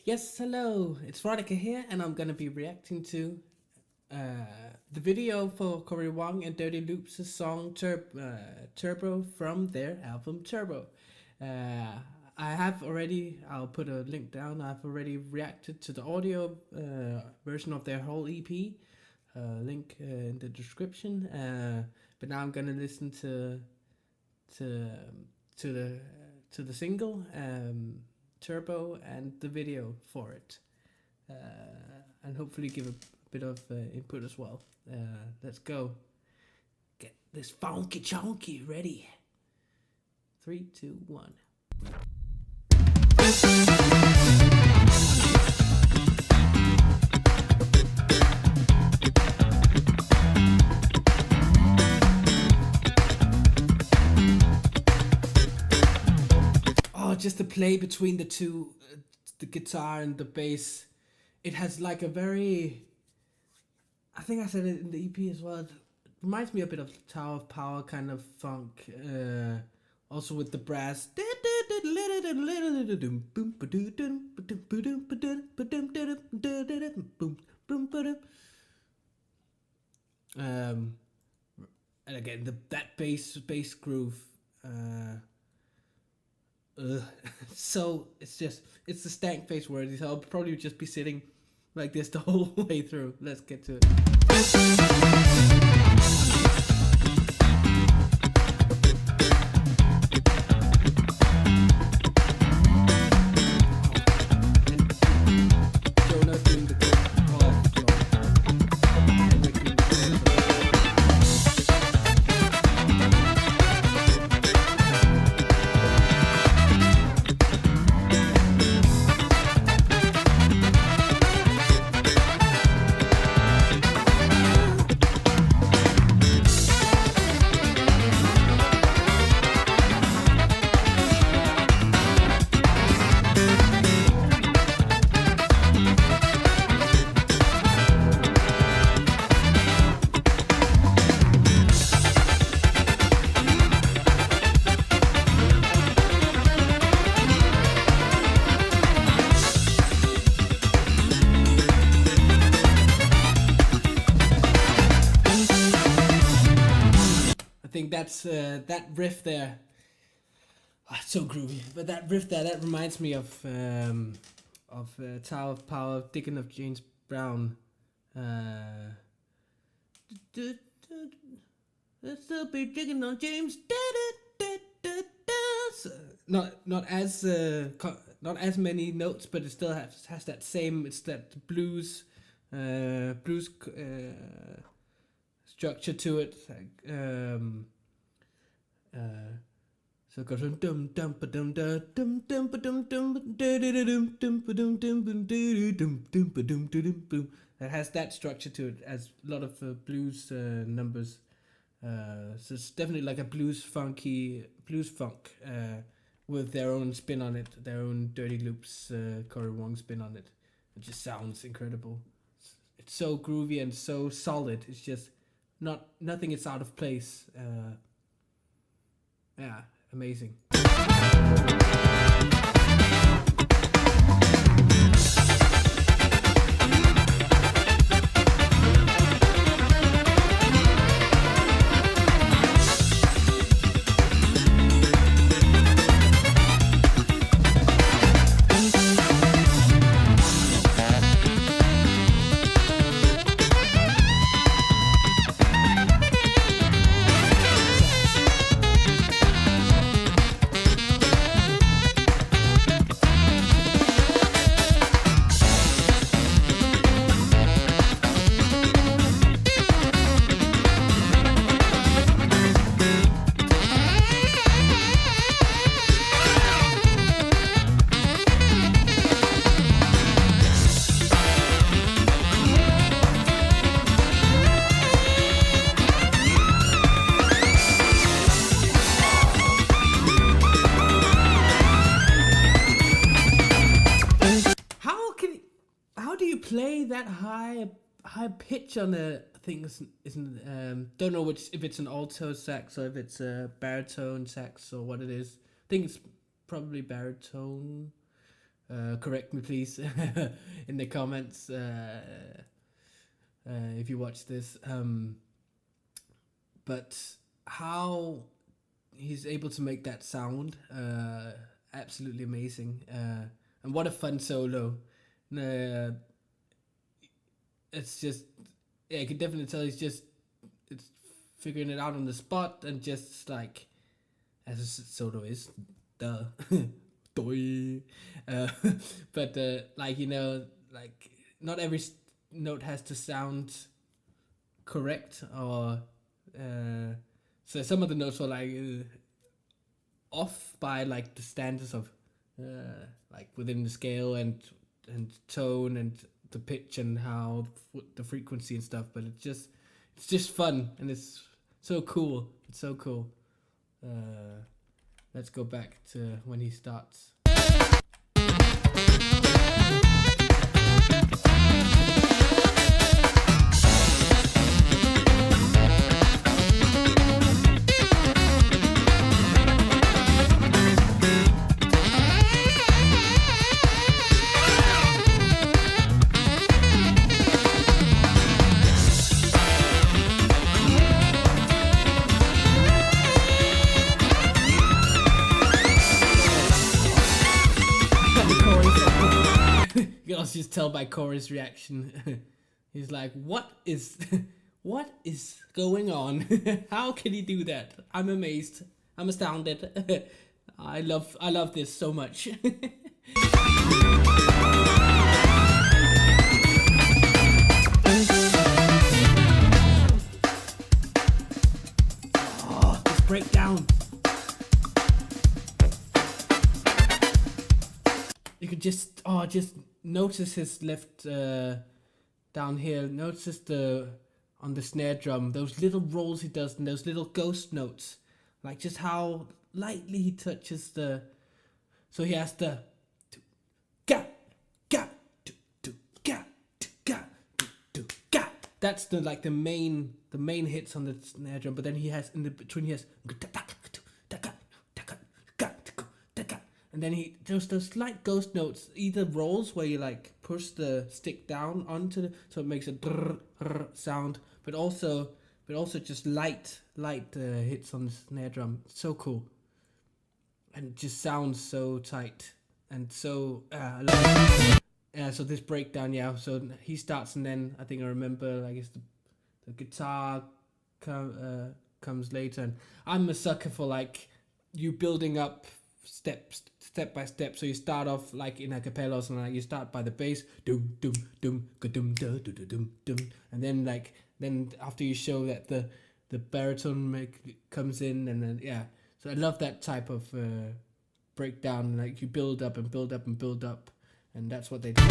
Yes, hello, it's Veronica here, and I'm gonna be reacting to the video for Cory Wong and Dirty Loops' song Turbo from their album Turbo. Uh, I have already, I'll put a link down, I've already reacted to the audio version of their whole EP, link in the description, but now I'm gonna listen to to the to the single Turbo and the video for it, and hopefully give a bit of input as well. Let's go. Get this funky chunky ready. 3, 2, 1. Oh, just the play between the two, the guitar and the bass. It has like a very, I think I said it in the EP as well. It reminds me a bit of Tower of Power kind of funk. Also with the brass. And again that bass groove. So it's the stank face word. So I'll probably just be sitting like this the whole way through. Let's get to it. I think that's that riff there. Oh, it's so groovy. But that riff there, that reminds me of Tower of Power, Digging of James Brown. Let's still be digging on James. So, not as many notes, but it still has that same. It's that blues structure to it. So it goes dum dum dum dum dum dum dum dum dum dum. It has that structure to it, as a lot of blues numbers. So it's definitely like a blues funk with their own spin on it, their own Dirty Loops, Cory Wong spin on it. It just sounds incredible. It's so groovy and so solid. It's just nothing is out of place. Yeah, amazing. Play that high pitch on a thing isn't don't know if it's an alto sax or if it's a baritone sax or what it is. I think it's probably baritone. correct me please in the comments if you watch this. But how he's able to make that sound, absolutely amazing. And what a fun solo. Uh, it's just, yeah, I can definitely tell it's figuring it out on the spot, and just like, as a solo is, duh. Doi. uh, but like, like, not every note has to sound correct, or so some of the notes were like off by like the standards of like within the scale and tone and the pitch and how the frequency and stuff, but it's just fun, and it's so cool. It's so cool. Let's go back to when he starts. You can also just tell by Cory's reaction. He's like, what is what is going on? How can he do that? I'm amazed. I'm astounded. I love this so much. Oh, this breakdown. You could just notice his left down here. Notice on the snare drum, those little rolls he does and those little ghost notes, like just how lightly he touches the. So he has the ga ga do ga ga do ga. That's the main hits on the snare drum. But then he has in the between he has. And then he does those slight ghost notes, either rolls where you like push the stick down onto so it makes a sound, but also just light hits on the snare drum. So cool, and it just sounds so tight and so. I love it. So this breakdown, yeah. So he starts, and then I think I remember, I guess the guitar comes later, and I'm a sucker for like you building up step by step. So you start off like in a cappella or something, like you start by the bass, doom doom doom doom doom doom doom, and then after you show that the baritone comes in, and then yeah. So I love that type of breakdown, like you build up and build up and build up, and that's what they do.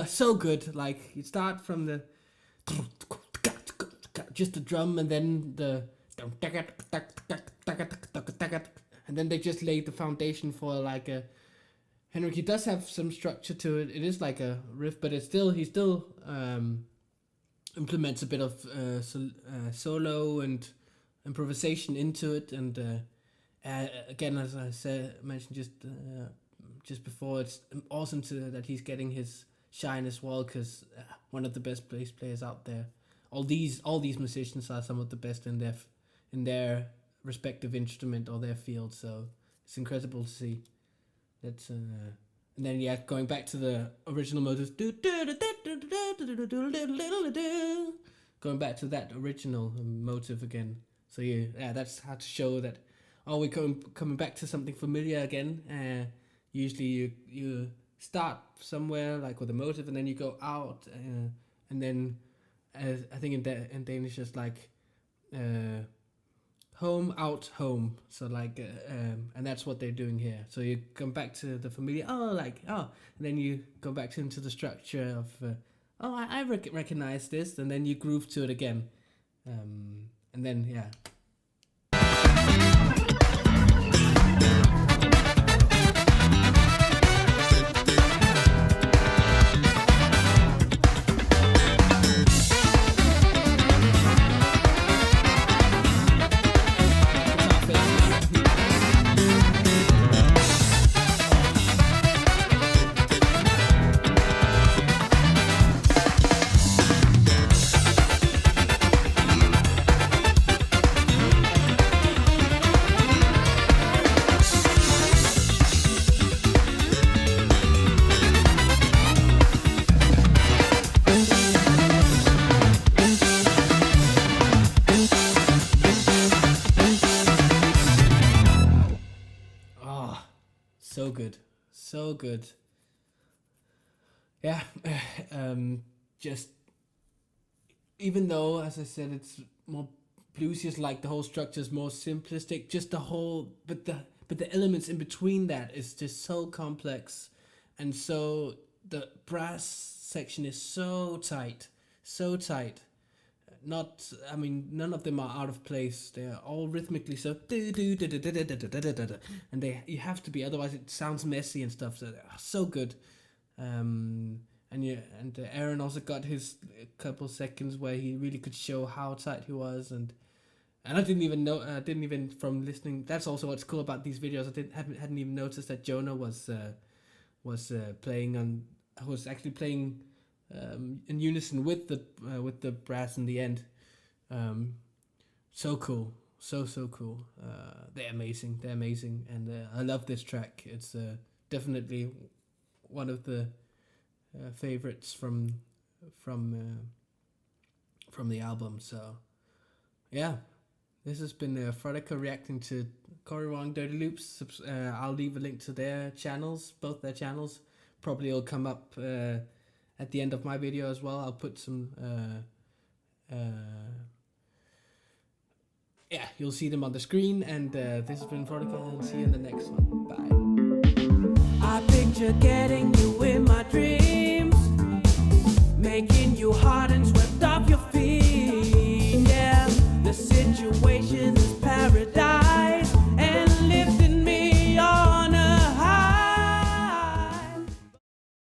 So good. Like you start from the just the drum, and then and then they just laid the foundation for like a. Henrik, he does have some structure to it. It is like a riff, but he still implements a bit of solo and improvisation into it, and again, as I mentioned just before, it's awesome that he's getting his shine as well, because one of the best bass players out there. All these musicians are some of the best in their respective instrument or their field, so it's incredible to see. That's and then going back to the original motives, going back to that original motive again. So that's how to show that. Oh, we're coming back to something familiar again. Usually you start somewhere like with a motive, and then you go out, and then I think in Danish it's like home, out, home. So like and that's what they're doing here. So you come back to the familiar. And then you go back into the structure of I recognize this, and then you groove to it again, and then so good. Yeah, just even though, as I said, it's more bluesy, it's like the whole structure is more simplistic. Just the whole, but the elements in between that is just so complex, and so the brass section is so tight. None of them are out of place. They are all rhythmically so, and you have to be, otherwise it sounds messy and stuff. So they're so good. And Aaron also got his couple seconds where he really could show how tight he was, and I didn't even from listening. That's also what's cool about these videos. I hadn't even noticed that Jonah was actually playing in unison with the brass in the end. So cool, so cool. They're amazing, and I love this track. It's definitely one of the favorites from the album. So yeah, this has been Frodica reacting to Cory Wong, Dirty Loops. I'll leave a link to their channels, both their channels. Probably will come up at the end of my video as well. I'll put some you'll see them on the screen, and this has been Frodica, and see you in the next one. Bye. I picture getting